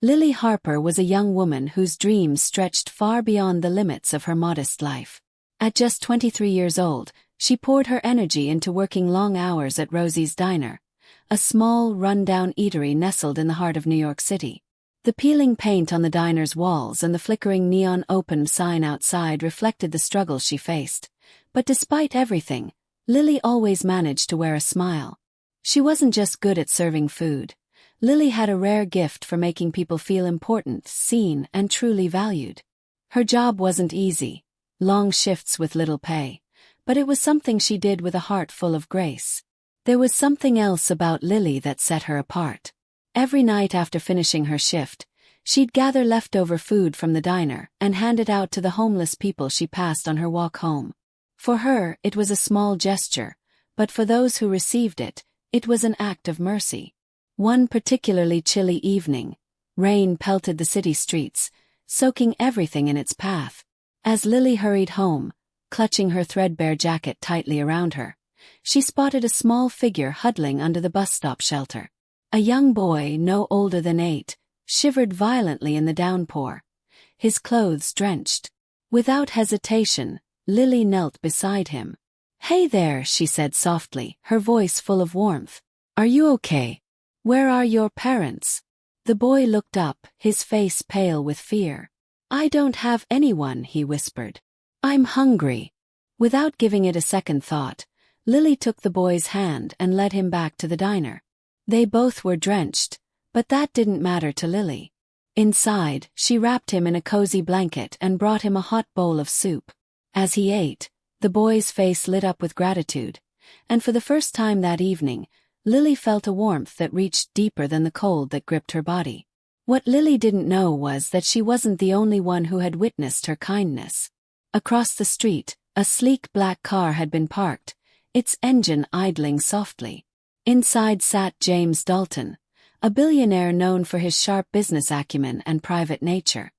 Lily Harper was a young woman whose dreams stretched far beyond the limits of her modest life. At just 23 years old, she poured her energy into working long hours at Rosie's Diner, a small, run-down eatery nestled in the heart of New York City. The peeling paint on the diner's walls and the flickering neon open sign outside reflected the struggles she faced. But despite everything, Lily always managed to wear a smile. She wasn't just good at serving food. Lily had a rare gift for making people feel important, seen, and truly valued. Her job wasn't easy, long shifts with little pay, but it was something she did with a heart full of grace. There was something else about Lily that set her apart. Every night after finishing her shift, she'd gather leftover food from the diner and hand it out to the homeless people she passed on her walk home. For her, it was a small gesture, but for those who received it, it was an act of mercy. One particularly chilly evening, rain pelted the city streets, soaking everything in its path. As Lily hurried home, clutching her threadbare jacket tightly around her, she spotted a small figure huddling under the bus stop shelter. A young boy, no older than 8, shivered violently in the downpour, his clothes drenched. Without hesitation, Lily knelt beside him. "Hey there," she said softly, her voice full of warmth. "Are you okay? Where are your parents?" The boy looked up, his face pale with fear. "I don't have anyone," he whispered. "I'm hungry." Without giving it a second thought, Lily took the boy's hand and led him back to the diner. They both were drenched, but that didn't matter to Lily. Inside, she wrapped him in a cozy blanket and brought him a hot bowl of soup. As he ate, the boy's face lit up with gratitude, and for the first time that evening, Lily felt a warmth that reached deeper than the cold that gripped her body. What Lily didn't know was that she wasn't the only one who had witnessed her kindness. Across the street, a sleek black car had been parked, its engine idling softly. Inside sat James Dalton, a billionaire known for his sharp business acumen and private nature.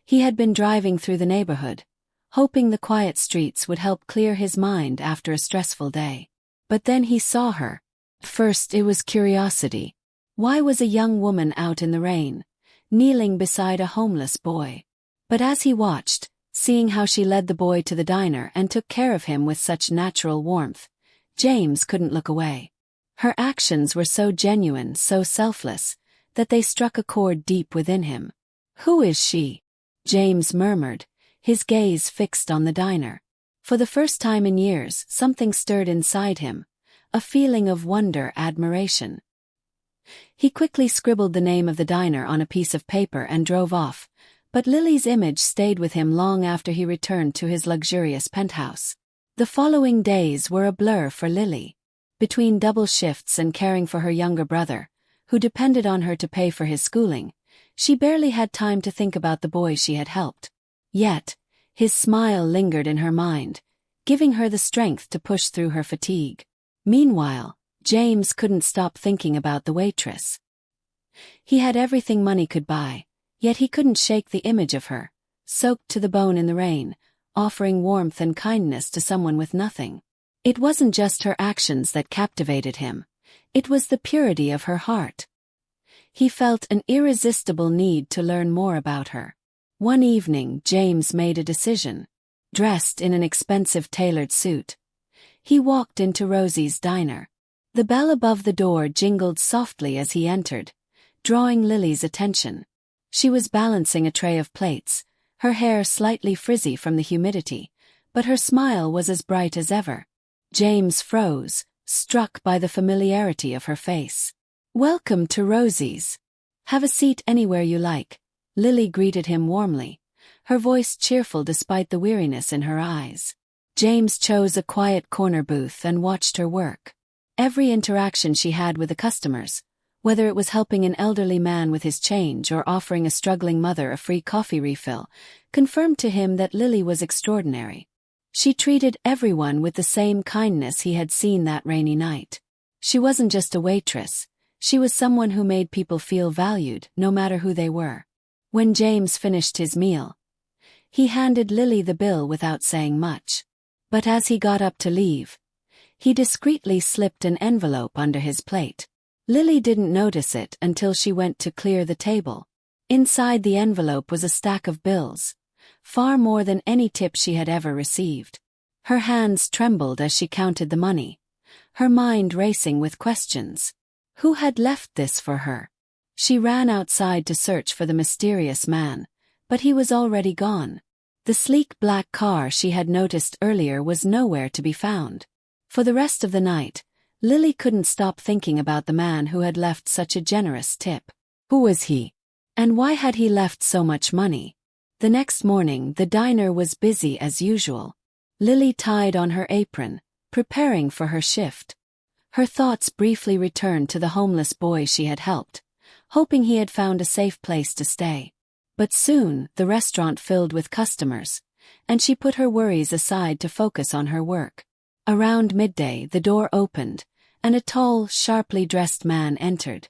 He had been driving through the neighborhood, hoping the quiet streets would help clear his mind after a stressful day. But then he saw her. First it was curiosity. Why was a young woman out in the rain, kneeling beside a homeless boy? But as he watched, seeing how she led the boy to the diner and took care of him with such natural warmth, James couldn't look away. Her actions were so genuine, so selfless, that they struck a chord deep within him. "Who is she?" James murmured, his gaze fixed on the diner. For the first time in years, something stirred inside him, a feeling of wonder, admiration. He quickly scribbled the name of the diner on a piece of paper and drove off, but Lily's image stayed with him long after he returned to his luxurious penthouse. The following days were a blur for Lily. Between double shifts and caring for her younger brother, who depended on her to pay for his schooling, she barely had time to think about the boy she had helped. Yet, his smile lingered in her mind, giving her the strength to push through her fatigue. Meanwhile, James couldn't stop thinking about the waitress. He had everything money could buy, yet he couldn't shake the image of her, soaked to the bone in the rain, offering warmth and kindness to someone with nothing. It wasn't just her actions that captivated him, it was the purity of her heart. He felt an irresistible need to learn more about her. One evening, James made a decision. Dressed in an expensive tailored suit, he walked into Rosie's Diner. The bell above the door jingled softly as he entered, drawing Lily's attention. She was balancing a tray of plates, her hair slightly frizzy from the humidity, but her smile was as bright as ever. James froze, struck by the familiarity of her face. "Welcome to Rosie's. Have a seat anywhere you like," Lily greeted him warmly, her voice cheerful despite the weariness in her eyes. James chose a quiet corner booth and watched her work. Every interaction she had with the customers, whether it was helping an elderly man with his change or offering a struggling mother a free coffee refill, confirmed to him that Lily was extraordinary. She treated everyone with the same kindness he had seen that rainy night. She wasn't just a waitress, she was someone who made people feel valued, no matter who they were. When James finished his meal, he handed Lily the bill without saying much. But as he got up to leave, he discreetly slipped an envelope under his plate. Lily didn't notice it until she went to clear the table. Inside the envelope was a stack of bills, far more than any tip she had ever received. Her hands trembled as she counted the money, her mind racing with questions. Who had left this for her? She ran outside to search for the mysterious man, but he was already gone. The sleek black car she had noticed earlier was nowhere to be found. For the rest of the night, Lily couldn't stop thinking about the man who had left such a generous tip. Who was he? And why had he left so much money? The next morning, the diner was busy as usual. Lily tied on her apron, preparing for her shift. Her thoughts briefly returned to the homeless boy she had helped, hoping he had found a safe place to stay. But soon, the restaurant filled with customers, and she put her worries aside to focus on her work. Around midday, the door opened, and a tall, sharply dressed man entered.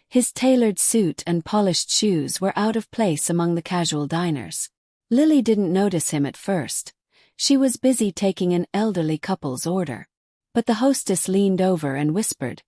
His tailored suit and polished shoes were out of place among the casual diners. Lily didn't notice him at first. She was busy taking an elderly couple's order. But the hostess leaned over and whispered,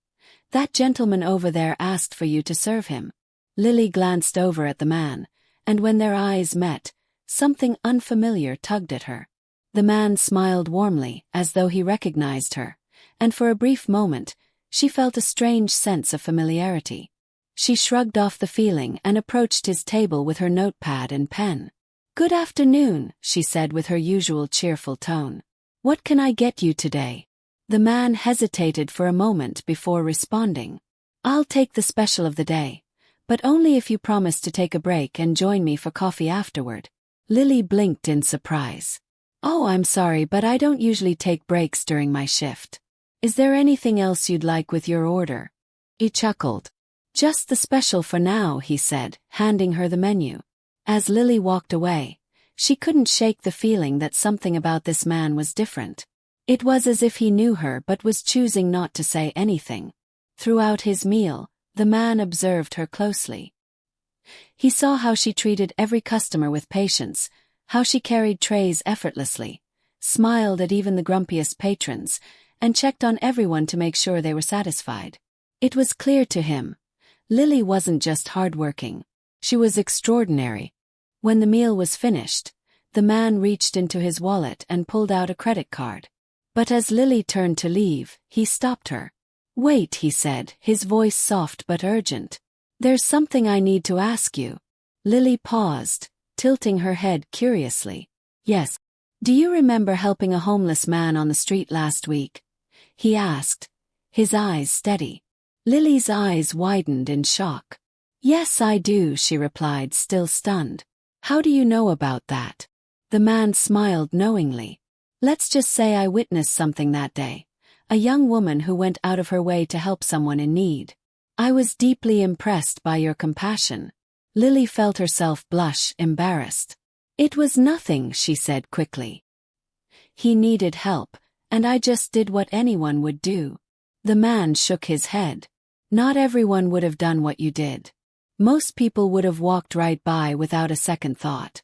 "That gentleman over there asked for you to serve him." Lily glanced over at the man, and when their eyes met, something unfamiliar tugged at her. The man smiled warmly, as though he recognized her, and for a brief moment, she felt a strange sense of familiarity. She shrugged off the feeling and approached his table with her notepad and pen. "Good afternoon," she said with her usual cheerful tone. "What can I get you today?" The man hesitated for a moment before responding. "I'll take the special of the day, but only if you promise to take a break and join me for coffee afterward." Lily blinked in surprise. "Oh, I'm sorry, but I don't usually take breaks during my shift. Is there anything else you'd like with your order?" He chuckled. "Just the special for now," he said, handing her the menu. As Lily walked away, she couldn't shake the feeling that something about this man was different. It was as if he knew her but was choosing not to say anything. Throughout his meal, the man observed her closely. He saw how she treated every customer with patience, how she carried trays effortlessly, smiled at even the grumpiest patrons, and checked on everyone to make sure they were satisfied. It was clear to him. Lily wasn't just hardworking. She was extraordinary. When the meal was finished, the man reached into his wallet and pulled out a credit card. But as Lily turned to leave, he stopped her. "Wait," he said, his voice soft but urgent. "There's something I need to ask you." Lily paused, tilting her head curiously. "Yes. Do you remember helping a homeless man on the street last week?" he asked, his eyes steady. Lily's eyes widened in shock. "Yes, I do," she replied, still stunned. "How do you know about that?" The man smiled knowingly. "Let's just say I witnessed something that day. A young woman who went out of her way to help someone in need. I was deeply impressed by your compassion." Lily felt herself blush, embarrassed. "It was nothing," she said quickly. "He needed help, and I just did what anyone would do." The man shook his head. "Not everyone would have done what you did. Most people would have walked right by without a second thought."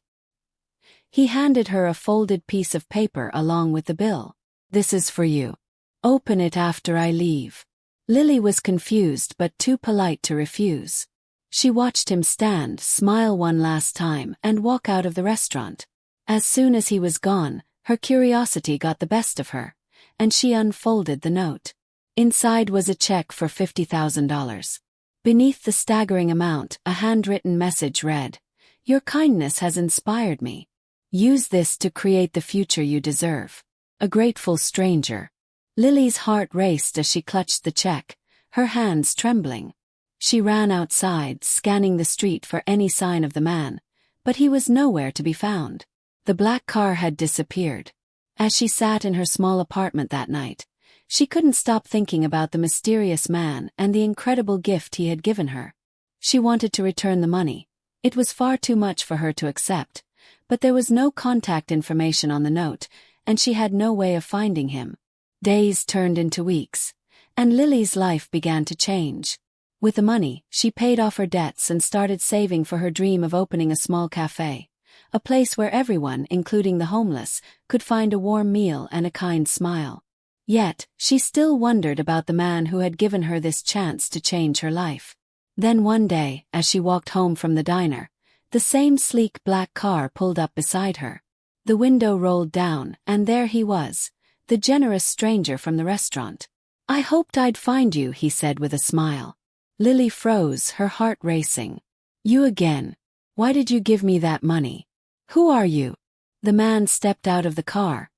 He handed her a folded piece of paper along with the bill. "This is for you. Open it after I leave." Lily was confused but too polite to refuse. She watched him stand, smile one last time, and walk out of the restaurant. As soon as he was gone, her curiosity got the best of her, and she unfolded the note. Inside was a check for $50,000. Beneath the staggering amount, a handwritten message read, "Your kindness has inspired me. Use this to create the future you deserve. A grateful stranger." Lily's heart raced as she clutched the check, her hands trembling. She ran outside, scanning the street for any sign of the man, but he was nowhere to be found. The black car had disappeared. As she sat in her small apartment that night, she couldn't stop thinking about the mysterious man and the incredible gift he had given her. She wanted to return the money. It was far too much for her to accept, but there was no contact information on the note, and she had no way of finding him. Days turned into weeks, and Lily's life began to change. With the money, she paid off her debts and started saving for her dream of opening a small cafe, a place where everyone, including the homeless, could find a warm meal and a kind smile. Yet, she still wondered about the man who had given her this chance to change her life. Then one day, as she walked home from the diner, the same sleek black car pulled up beside her. The window rolled down, and there he was, the generous stranger from the restaurant. "I hoped I'd find you," he said with a smile. Lily froze, her heart racing. "You again? Why did you give me that money? Who are you?" The man stepped out of the car,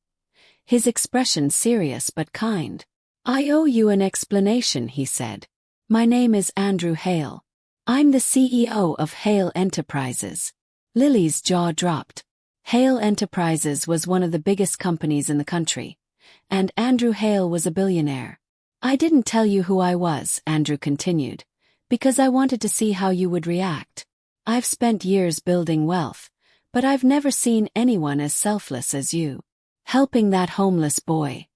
his expression serious but kind. "I owe you an explanation," he said. "My name is Andrew Hale. I'm the CEO of Hale Enterprises." Lily's jaw dropped. Hale Enterprises was one of the biggest companies in the country, and Andrew Hale was a billionaire. "I didn't tell you who I was," Andrew continued, "because I wanted to see how you would react. I've spent years building wealth, but I've never seen anyone as selfless as you. Helping that homeless boy.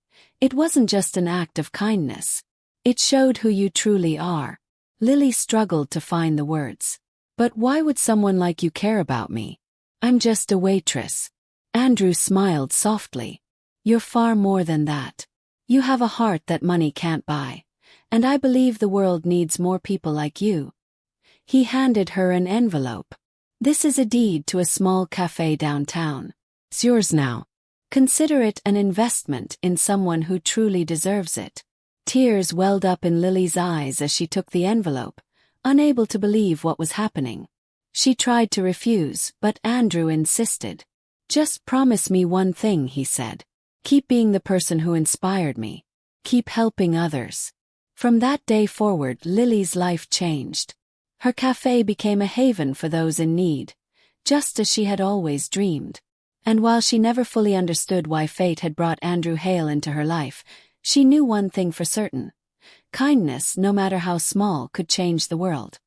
It wasn't just an act of kindness. It showed who you truly are." Lily struggled to find the words. "But why would someone like you care about me? I'm just a waitress." Andrew smiled softly. "You're far more than that. You have a heart that money can't buy, and I believe the world needs more people like you." He handed her an envelope. "This is a deed to a small cafe downtown. It's yours now. Consider it an investment in someone who truly deserves it." Tears welled up in Lily's eyes as she took the envelope, unable to believe what was happening. She tried to refuse, but Andrew insisted. "Just promise me one thing," he said. "Keep being the person who inspired me. Keep helping others." From that day forward, Lily's life changed. Her cafe became a haven for those in need, just as she had always dreamed. And while she never fully understood why fate had brought Andrew Hale into her life, she knew one thing for certain: kindness, no matter how small, could change the world.